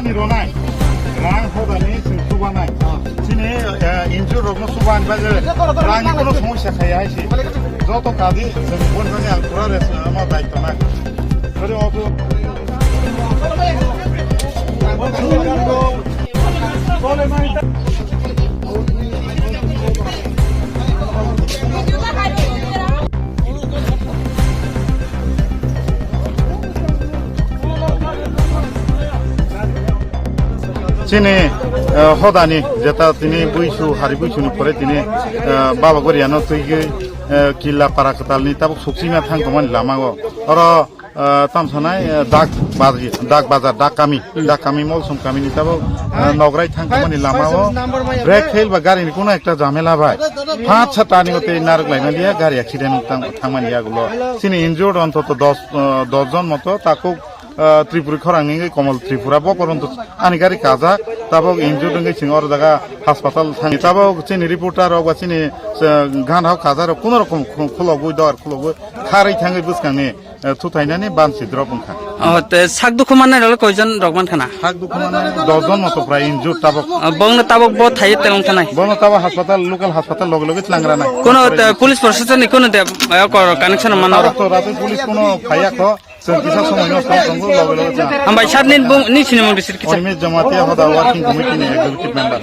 Nironai, Rang Hodani, Subanai. Sini injur rokno Suban baje. Rang kono সমস্যা খাই আইছি। যত কাদি সম্পূর্ণ মানে পুরো আমার দায়িত্ব না। করে auto Sini hodani jeta tini buisu hari buisu ni pore tini baba goriano tuige killa parakatal ni tabuk suksina thang kaman lama go oro tam sanai dak bazar dak kami mol sum kami ni tabuk nograi thang kaman lama go break fail ba gari ni kono ekta jhamela bhai 5-6 tani gote narok laina dia gari accident thangman dia gulo sini injured ontoto 10 জন মতো তাকো ত্রিপুরা খরাংনি কমল ত্রিপুরা বপরন্ত আনিগারি কাজা তাবক injury দঙ্গি সিংর জায়গা হাসপাতাল Thani তাবক চিনি reporter বা চিনি গান হাও কাজার কোন রকম খুলবই দর খুলবই খারাই থাঙ্গি বুসকাংনি থুথাইনানি বানসি দ্রপংখা সাক দুঃখ মানে কয়জন রকমান খানা সাক দুঃখ মানে 10 জন মতো প্রায় ইনজুর তাবক বংনা তাবক ব থাই তেলং থানাই বংনা তাবক হাসপাতাল লোকাল হাসপাতাল লগে লগে লাংরা নাই কোন পুলিশ প্রশাসন কোন কানেকশন মানে রাতে পুলিশ কোন ফাইয়া খ Kisah semuanya sekarang tunggu lalu lalu. Ambai saat ni bung ni sini mau disir kisah. Kami jamaah tiada working committee ni executive member.